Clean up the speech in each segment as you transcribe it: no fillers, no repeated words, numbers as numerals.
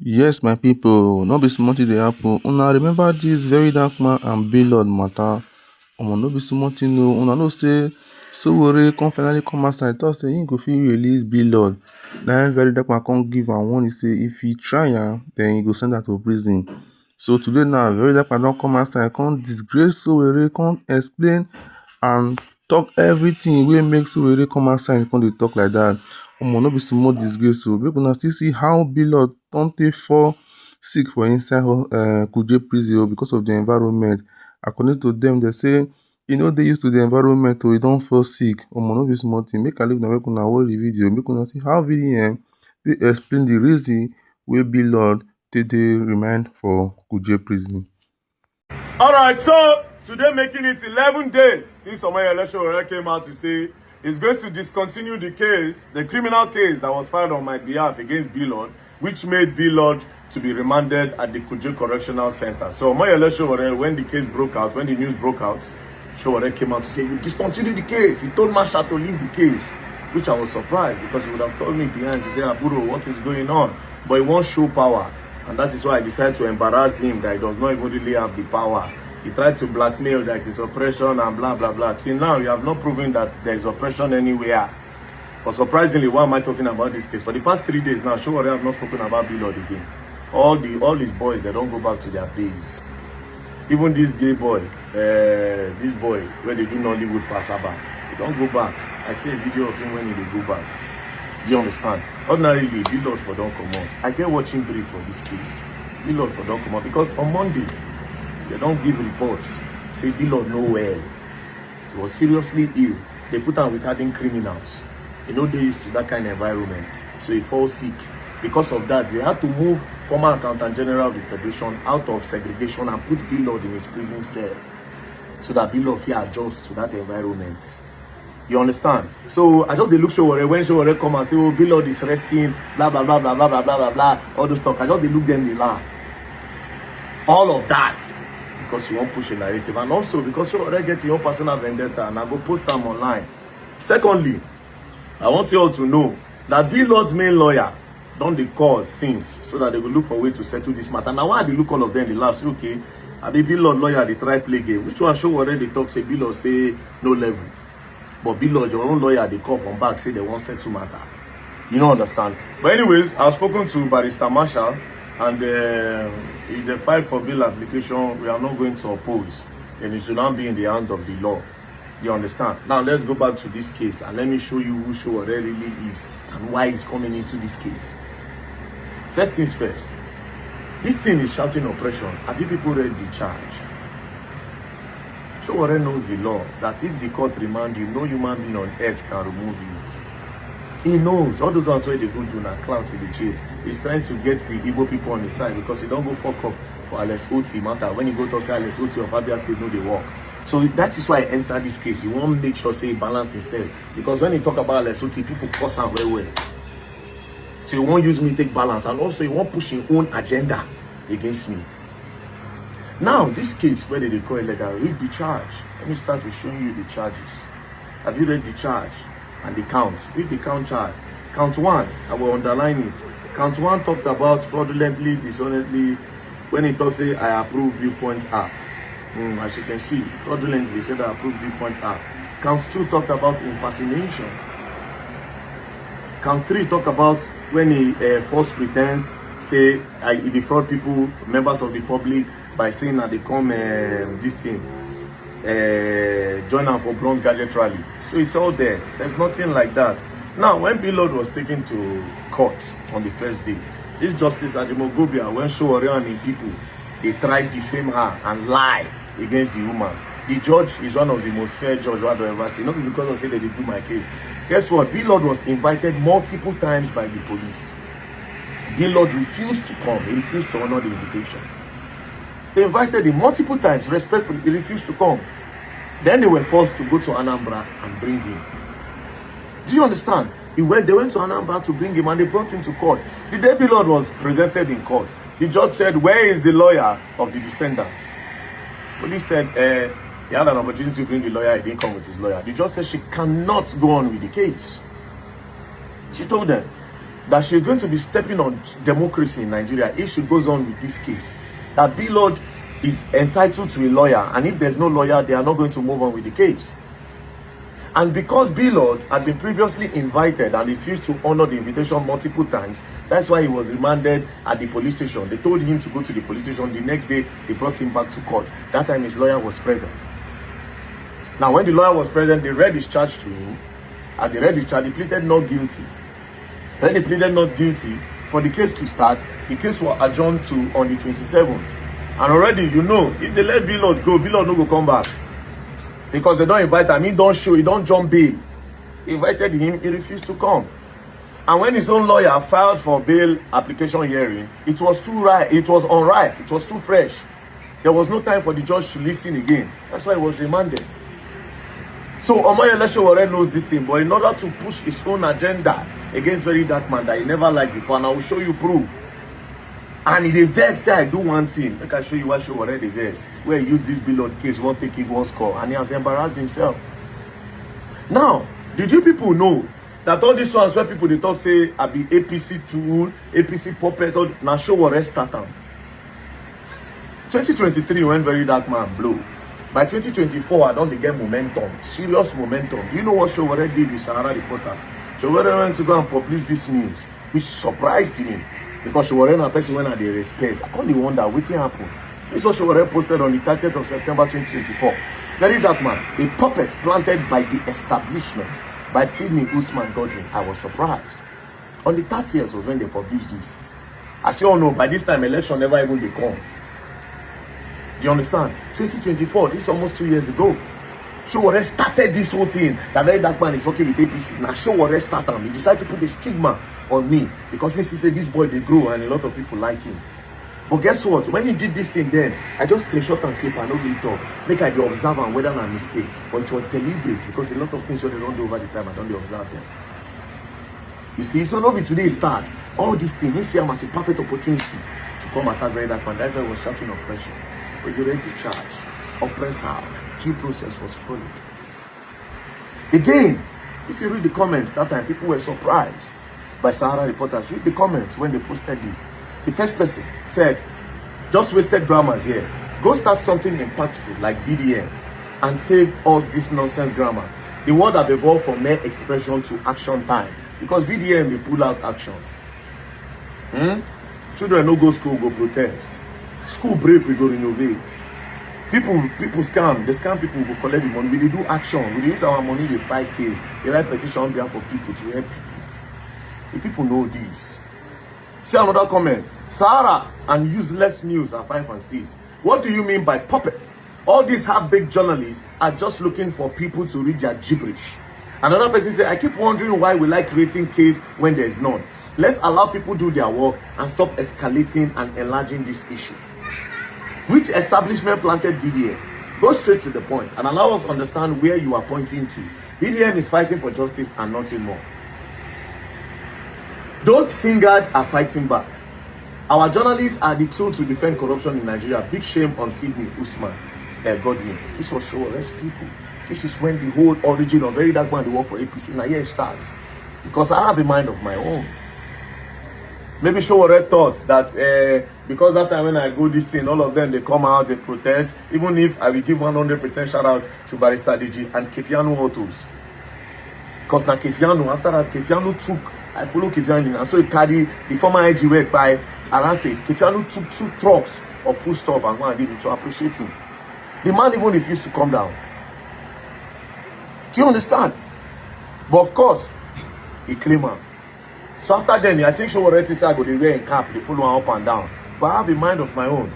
Yes, my people, no be small thing dey happen. Una remember this very dark man and Baylord matter? No be small thing o. Una know say Sowore finally come outside talk say he go fit release Baylord. Na very dark man come give am warning say if he try am, then he go send am to prison. So today now, very dark man don come outside, come disgrace Sowore, come explain and talk everything wey make Sowore come outside come dey talk like that. No be small disgrace o. Make una still see how Baylord don take fall sick for inside kuje prison o because of the environment. According to them, they say e no dey used to the environment o, e don fall sick. No be small thing. Make I leave una make una watch the video, make una see how VDM dey explain the reason wey Baylord take dey remand for kuje prison. All right, so today making it 11 days since Omoyele Sowore came out to say he's going to discontinue the case, the criminal case that was filed on my behalf against Baylord, which made Baylord to be remanded at the Kuje Correctional Center. So Omoyele Sowore, when the case broke out, when the news broke out, Sowore came out to say, we discontinue the case. He told Masha to leave the case, which I was surprised because he would have called me behind to say, Aburo, what is going on? But he won't show power. And that is why I decided to embarrass him that he does not even really have the power. He tried to blackmail that it is oppression and blah, blah, blah. Till now, you have not proven that there is oppression anywhere. But surprisingly, why am I talking about this case? For the past 3 days now, Sowore have not spoken about Baylord again. All his boys, they don't go back to their base. Even this gay boy, this boy, where they do Nollywood for Asaba, he don't go back. I see a video of him when he go back. Do you understand? Ordinarily, Baylord for don't come out. I get watching brief for this case. Baylord for don't come out because on Monday, they don't give reports. Say Baylord no well. He was seriously ill. They put him with hardened criminals. You know they used to that kind of environment. So he falls sick. Because of that, they had to move former Accountant General of the Federation out of segregation and put Baylord in his prison cell so that Baylord will adjust to that environment. You understand? So I just look Sowore when Sowore come and say, oh, Baylord is resting, blah, blah, blah, blah, blah, blah, blah, blah, blah, all those stuff. I just look them, they laugh. All of that because you won't push a narrative. And also because Sowore gets your own personal vendetta and I go post them online. Secondly, I want you all to know that Baylord's main lawyer don't they call since so that they will look for a way to settle this matter. Now why they look all of them, they laugh, say, okay, I be Baylord lawyer, they try play game. Which one Sowore they talk, say Baylord say no level. But Baylord, your own lawyer, they call from back, say they won't settle matter. You don't understand. But anyways, I've spoken to Barrister Marshall, and if they file for bail application, we are not going to oppose. And it should not be in the hand of the law. You understand? Now let's go back to this case and let me show you who Sowore really is and why he's coming into this case. First things first. This thing is shouting oppression. Have you people read the charge? Sowore knows the law that if the court remand you, no human being on earth can remove you. He knows all those ones where they go do now clout to the chase. He's trying to get the Igbo people on his side because he don't go fuck up for Alex Oti matter. When he go to say Alex Oti of Abia State, no they work. So that is why I entered this case. He won't make sure say he balance himself. Because when he talk about Alex Oti, people cuss him very well. So he won't use me take balance, and also he won't push his own agenda against me. Now, this case, where they call illegal, read the charge. Let me start with showing you the charges. Have you read the charge and the counts? Read the count charge. Count 1, I will underline it. Count 1 talked about fraudulently, dishonestly, when he talks, say, I approve viewpoint app. As you can see, fraudulently said I approve viewpoint app. Count 2 talked about impersonation. Count 3 talk about when he false pretense, say I defraud people, members of the public, by saying that they come this thing, join them for bronze gadget rally. So it's all there. There's nothing like that. Now, when Baylord was taken to court on the first day, this Justice Ajimogobia, when Sowore and his people, they tried to defame her and lie against the woman. The judge is one of the most fair judges I've ever seen. Not because of say they did do my case. Guess what? Baylord was invited multiple times by the police. Baylord refused to come. He refused to honor the invitation. They invited him multiple times, respectfully. He refused to come. Then they were forced to go to Anambra and bring him. Do you understand? They went to Anambra to bring him and they brought him to court. The day Baylord was presented in court, the judge said, where is the lawyer of the defendant? Police said, he had an opportunity to bring the lawyer, he didn't come with his lawyer. The judge said she cannot go on with the case. She told them. that she's going to be stepping on democracy in Nigeria if she goes on with this case. That Bilod is entitled to a lawyer, and if there's no lawyer, they are not going to move on with the case. And because Bilod had been previously invited and refused to honor the invitation multiple times, that's why he was remanded at the police station. They told him to go to the police station. The next day, they brought him back to court. That time, his lawyer was present. Now, when the lawyer was present, they read his charge to him. And they read his charge, he pleaded not guilty. When he pleaded not guilty, for the case to start, the case was adjourned to on the 27th. And already, you know, if they let Bilod go, Bilod no go come back. Because they don't invite him, he don't show, he don't jump bail. He invited him, he refused to come. And when his own lawyer filed for bail application hearing, it was too ripe, it was unripe, it was too fresh. There was no time for the judge to listen again. That's why he was remanded. So Omoyele Sowore knows this thing, but in order to push his own agenda against very dark man that he never liked before, and I will show you proof. And he vex say I do one thing. Make I show you what Sowore the vex. Where he used this Bilod case, won't take it, one score, and he has embarrassed himself. Now, did you people know that all these ones where people they talk say I be APC tool, APC puppet, or now Sowore start am. 2023 when very dark man blow. By 2024, I don't get momentum, serious momentum. Do you know what Sowore did with Sahara reporters? Sowore went to go and publish this news, which surprised me. Because Sowore na person when I dey respect. I can't wonder what happened. This was Sowore posted on the 30th of September 2024. Very dark man, a puppet planted by the establishment by Sidney Usman Godwin. I was surprised. On the 30th was when they published this. As you all know, by this time election never even dey come. Do you understand? 2024, this is almost 2 years ago. Sowore started this whole thing. That very dark man is working with APC. Now Sowore started him. He decided to put a stigma on me because since he said this boy they grow and a lot of people like him. But guess what? When he did this thing then, I just screenshot and clip and no really talk. Make I be observant whether I'm a mistake. But it was deliberate because a lot of things that they don't do over the time, I don't observe them. You see, so nobody today starts. All these things, we see him as a perfect opportunity to come attack very dark man. That's why I was shouting oppression. But you read the charge. Oppress how? Due process was followed. Again, if you read the comments that time, people were surprised by Sahara reporters. Read the comments when they posted this. The first person said, just wasted dramas here. Go start something impactful like VDM and save us this nonsense grammar. The word have evolved from mere expression to action time. Because VDM will pull out action. Children no go school, go protest. School break, we go renovate. People scam. They scam people who collect the money. We do action. We use our money to fight case. They write petition on behalf of people to help people. The people know this. See another comment. Sahara and useless news are 5 and 6. What do you mean by puppet? All these half-baked journalists are just looking for people to read their gibberish. Another person said, I keep wondering why we like creating case when there is none. Let's allow people do their work and stop escalating and enlarging this issue. Which establishment planted VDM? Go straight to the point and allow us understand where you are pointing to. VDM is fighting for justice and nothing more. Those fingered are fighting back. Our journalists are the tool to defend corruption in Nigeria. Big shame on Sidney Usman Godwin. This was Sowore's people. This is when the whole origin of very dark man they work for APC now here starts. Because I have a mind of my own. Maybe Sowore thought that because that time when I go this thing, all of them they come out, they protest. Even if I will give 100% shout out to Barrister DG and Kefiano Autos. Because now Kefiano, after that Kefiano took, I follow Kefiano, and so he carried the former IG work by Arase. Kefiano took 2 trucks of food stuff and go and give him to appreciate him. The man even refused to come down. Do you understand? But of course, he claimed him. So after then, I think Sowore said I go dey wear in cap, they follow him up and down. But I have a mind of my own.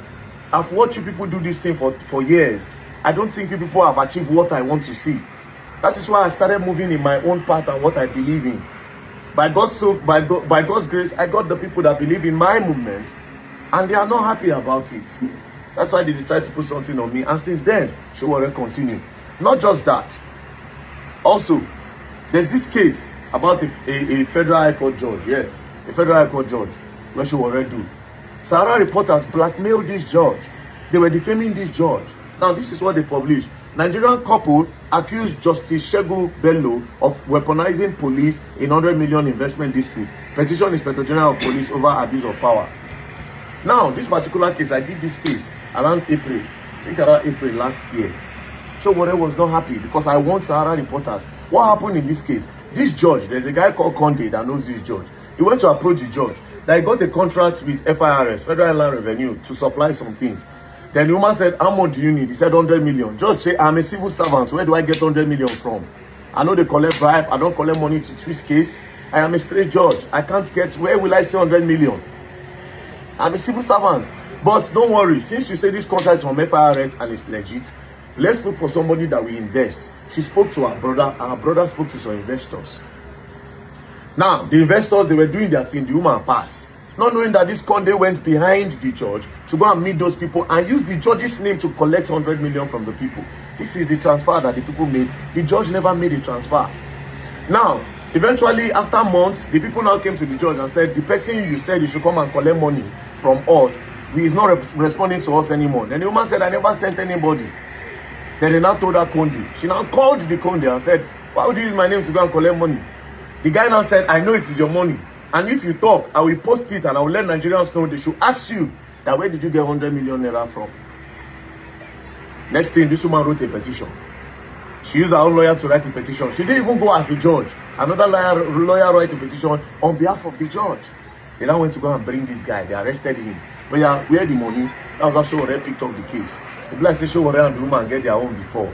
I've watched you people do this thing for years. I don't think you people have achieved what I want to see. That is why I started moving in my own path and what I believe in. By God's grace, I got the people that believe in my movement, and they are not happy about it. That's why they decided to put something on me. And since then, Sowore continued. Not just that. Also, there's this case about a federal high court judge. Yes, a federal high court judge. Where Sowore do. Sahara reporters blackmailed this judge. They were defaming this judge. Now, this is what they published. Nigerian couple accused Justice Segun Bello of weaponizing police in 100 million investment dispute. Petition Inspector General of Police over abuse of power. Now, this particular case, I did this case around April. I think around April last year. Sowore was not happy because I want Sahara reporters. What happened in this case? This judge, there's a guy called Conde that knows this judge. He went to approach the judge. That he got a contract with FIRS, Federal Inland Revenue, to supply some things. Then the woman said, how much do you need? He said 100 million. Judge said, I'm a civil servant. Where do I get 100 million from? I know they collect bribe. I don't collect money to twist case. I am a straight judge. I can't get, where will I say 100 million? I'm a civil servant. But don't worry, since you say this contract is from FIRS and it's legit, let's look for somebody that we invest. She spoke to her brother spoke to some investors. Now, the investors, they were doing their thing, the woman passed. Not knowing that this Conde went behind the judge to go and meet those people and use the judge's name to collect 100 million from the people. This is the transfer that the people made. The judge never made a transfer. Now, eventually, after months, the people now came to the judge and said, the person you said you should come and collect money from us, he is not responding to us anymore. Then the woman said, I never sent anybody. Then they now told her Conde. She now called the Conde and said, why would you use my name to go and collect money? The guy now said, I know it is your money. And if you talk, I will post it and I will let Nigerians know. They should ask you that where did you get 100 million naira from? Next thing, this woman wrote a petition. She used her own lawyer to write a petition. She didn't even go as a judge. Another lawyer wrote a petition on behalf of the judge. They now went to go and bring this guy. They arrested him. But yeah, where the money? That was how Sowore picked up the case. The black say Sowore and the woman get their own before.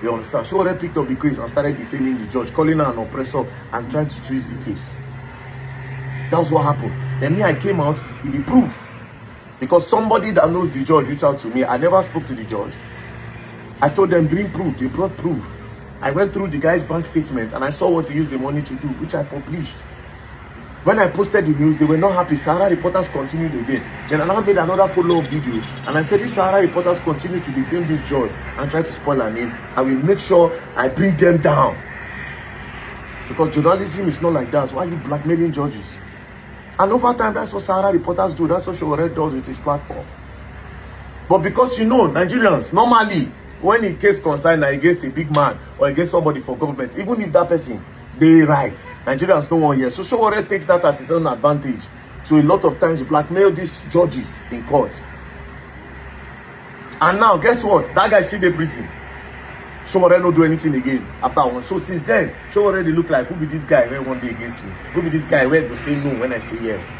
You understand? Sowore picked up the case and started defaming the judge, calling her an oppressor and trying to twist the case. That was what happened. Then me, I came out with the proof. Because somebody that knows the judge reached out to me. I never spoke to the judge. I told them, bring proof. They brought proof. I went through the guy's bank statement and I saw what he used the money to do, which I published. When I posted the news, they were not happy. Sahara reporters continued again. Then I now made another follow-up video. And I said, if Sahara reporters continue to defame this judge and try to spoil her name, I will make sure I bring them down. Because journalism is not like that. Why are you blackmailing judges? And over time, that's what Sahara reporters do. That's what Sowore does with his platform. But because you know, Nigerians, normally, when a case concerns against a big man or against somebody for government, even if that person, they right, Nigerians don't want to hear. So Sowore takes that as his own advantage to a lot of times blackmail these judges in court. And now, guess what? That guy still in prison. Sowore don't do anything again after one. So since then, Sowore they look like, who be this guy when one day against me? Who be this guy where they say no when I say yes?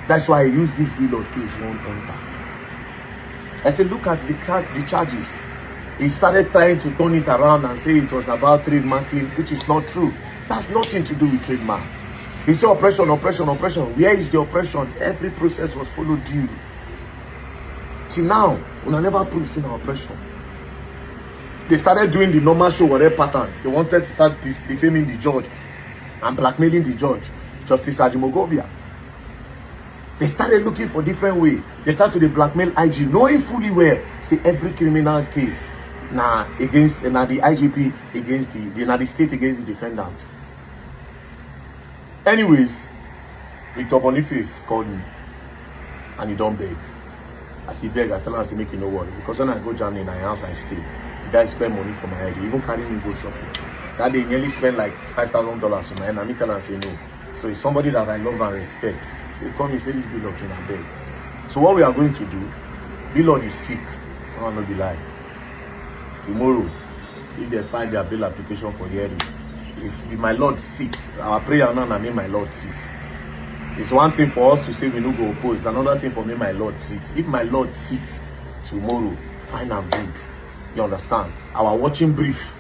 That's why I use this bill of case won't enter. I said, look at the charges. He started trying to turn it around and say it was about trademarking, which is not true. That's nothing to do with trademark. He said oppression, oppression, oppression. Where is the oppression? Every process was followed due. Till now, we never proved in oppression. They started doing the normal Sowore pattern. They wanted to start defaming the judge and blackmailing the judge, Justice Ajimogobia. They started looking for different ways. They started to blackmail IG, knowing fully well, say every criminal case, against the IGP against the state against the defendant. Anyways, Victor Boniface called me and he don't beg. As he beg, I tell him, I say, make you no worry. Because when I go Germany in my house, I stay. The guy spend money for my head. He even carry me go shopping. That day, he nearly spent like $5,000 for my head. And I tell him, I say no. So it's somebody that I love and respect. So he called me and said, this Bilod thing, I beg. So what we are going to do, Bilod is sick. I will not be lying. Tomorrow, if they find their bail application for hearing, if my Lord sits, our prayer now, I mean my Lord sits. It's one thing for us to say we no go oppose. It's another thing for me, my Lord sits. If my Lord sits tomorrow, fine and good. You understand? Our watching brief.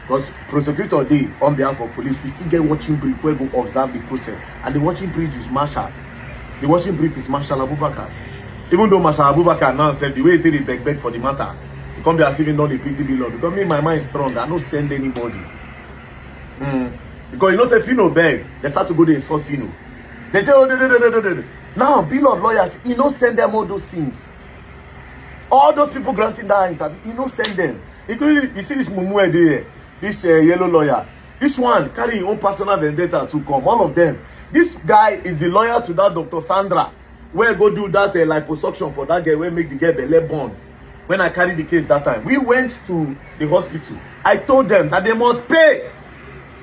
Because prosecutor day on behalf of police, we still get watching brief where we go observe the process. And the watching brief is Marshal. The watching brief is Marshal Abubakar. Even though Marshal Abubakar now said the way he beg for the matter, he come there as even done the pity below. Because me, my mind is strong. I don't send anybody. Because you know, say Fino beg, they start to go to insult Fino. They say, oh, no. Now, Bilod lawyers, he don't send them all those things. All those people granting that interview, he don't send them. Including, you see this Mumu there, this yellow lawyer. This one carry his own personal vendetta to come. All of them. This guy is the lawyer to that Dr. Sandra. Where go do that liposuction for that girl, where make the girl belly born. When I carried the case that time, we went to the hospital. I told them that they must pay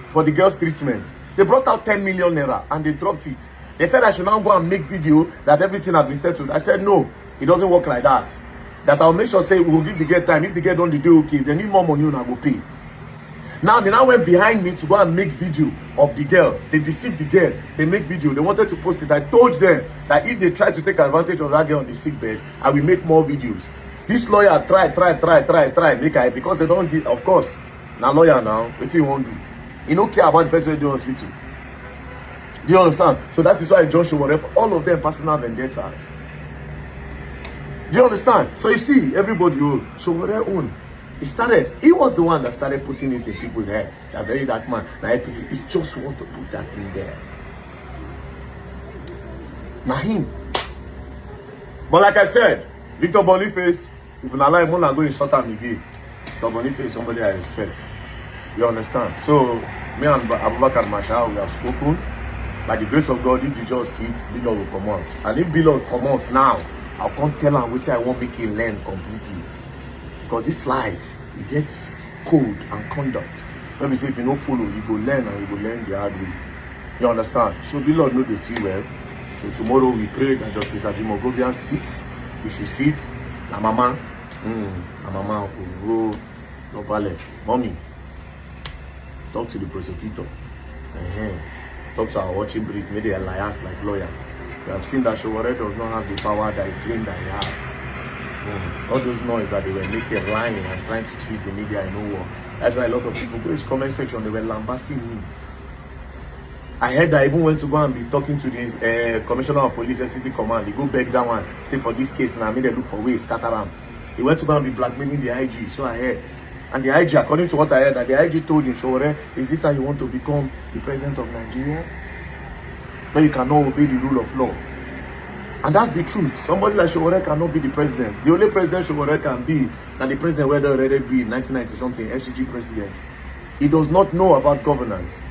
for the girl's treatment. They brought out 10 million naira and they dropped it. They said I should now go and make video that everything had been settled. I said, no, it doesn't work like that. That I'll make sure say we will give the girl time. If the girl don't do okay, if they need more money, I will pay. Now they now went behind me to go and make video of the girl. They deceived the girl. They make video. They wanted to post it. I told them that if they try to take advantage of that girl on the sick bed, I will make more videos. This lawyer try, make I, because they don't give, of course. Now lawyer now, what you won't do? You don't care about the person in the hospital. Do you understand? So that is why John Sowore, all of them personal vendettas. Do you understand? So you see, everybody own. Sowore own. He was the one that started putting it in people's head. That very dark man, that APC, he just want to put that in there. Now him. But like I said, Victor Boniface, if you not like, I'm not going to shut him again. Victor Boniface is somebody I respect. You understand? So, me and Abubakar Marshal, we have spoken. By the grace of God, if you just sit, Bilod will come out. And if Bilod come out now, I'll come tell him which I won't make him learn completely. Because this life, it gets code and conduct. Let me say, if you don't follow, you go learn and you go learn the hard way. You understand? So Bilod know they feel well. So tomorrow we pray that Justice Ajimogobian sits. We should sit. La mama. La mama. Oh, no vale. Mommy. Talk to the prosecutor. Talk to our watching brief, maybe a liars like lawyer. We have seen that Sowore does not have the power that he claimed that he has. All those noise that they were making, lying and trying to twist the media, I know what. That's why a lot of people go to his comment section, they were lambasting him. I heard that I even went to go and be talking to the Commissioner of Police and City Command. He go beg that one, say for this case now, made them look for ways, scatter him. He went to go and be blackmailing the IG, so I heard. And the IG, according to what I heard, that the IG told him, Sowore, is this how you want to become the president of Nigeria? Where you cannot obey the rule of law. And that's the truth. Somebody like Sowore cannot be the president. The only president Sowore can be, that the president where they already be in 1990-something, SCG president. He does not know about governance.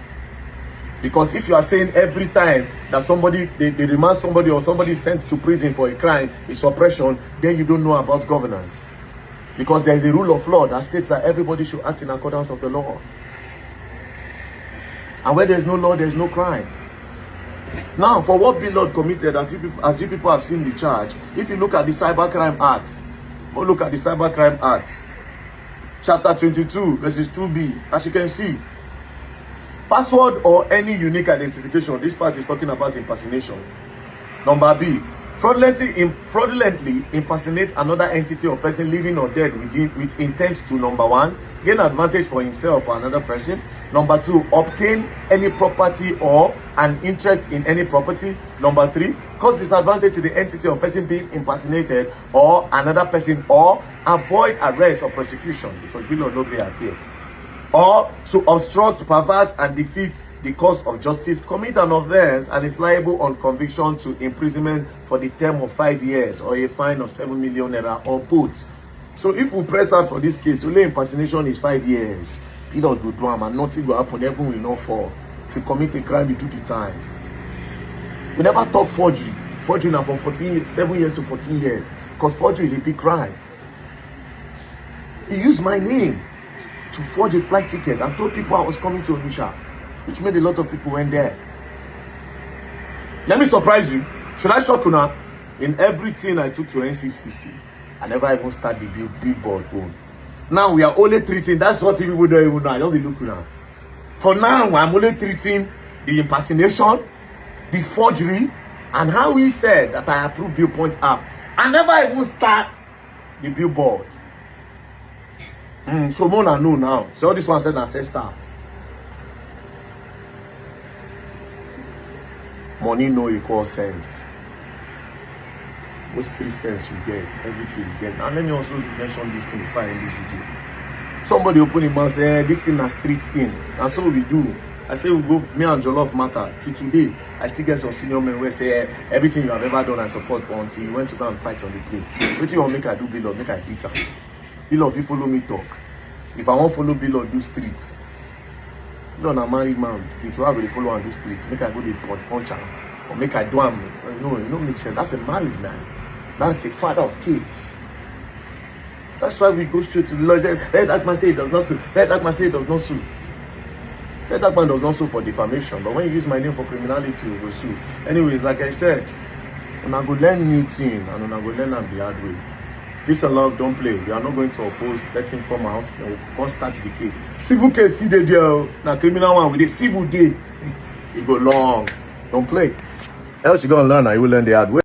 Because if you are saying every time that somebody, they remand somebody or somebody sent to prison for a crime is suppression, then you don't know about governance. Because there is a rule of law that states that everybody should act in accordance with the law. And where there is no law, there is no crime. Now, for what Bilod committed, as you people have seen the charge, if you look at the Cybercrime Act, or look at the Cybercrime Act, Chapter 22, verses 2b, as you can see, password or any unique identification, this part is talking about impersonation. Number B, fraudulently impersonate another entity or person living or dead with intent to, number 1, gain advantage for himself or another person. Number 2, obtain any property or an interest in any property. Number 3, cause disadvantage to the entity or person being impersonated or another person, or avoid arrest or prosecution, because we don't know they appear. Or to obstruct, pervert, and defeat the cause of justice, commit an offense, and is liable on conviction to imprisonment for the term of 5 years or a fine of 7 million naira or both. So if we press out for this case, only impersonation is 5 years. You don't do drama, and nothing will happen, heaven will not fall. If you commit a crime, you do the time. We never talk forgery. Forgery now for 7 years to 14 years. Because forgery is a big crime. He used my name to forge a flight ticket and told people I was coming to Onitsha, which made a lot of people went there. Let me surprise you. Should I shock you now? In everything I took to NCCC, I never even start the billboard home. Now we are only treating, that's what people don't even know. I just look now. For now, I'm only treating the impersonation, the forgery, and how he said that I approve Bill Point app. I never even start the billboard. So Mona know now. So all this one said na first staff. Money no equal sense. What's 3 cents you get? Everything you get. And let me also mention this thing before I end this video. Somebody open him and say, this thing a street thing. And so we do. I say we go, me and Jollof matter. Till today, I still get some senior men where say everything you have ever done I support, but until you went to go and fight on the plane. What you want make I do, Bilod? Make I beat her. Bilod, if you follow me talk. If I want follow Bilod, do streets. Bilod a married man with kids, so I will follow and do streets. Make I go the punch her. Or make I do him. No, it don't make sense. That's a married man. That's a father of kids. That's why we go straight to the lawyer. Let that man say it does not sue. Let that man say it does not sue. That man does not sue for defamation, but when you use my name for criminality, we will sue. Anyways, like I said, when I go learn new thing and when I go learn and the hard way. Peace and love, don't play. We are not going to oppose, let him come out, then we'll go start the case. Civil case still there, now criminal one with a civil day. It go long. Don't play. Else you're gonna learn and you will learn the hard way.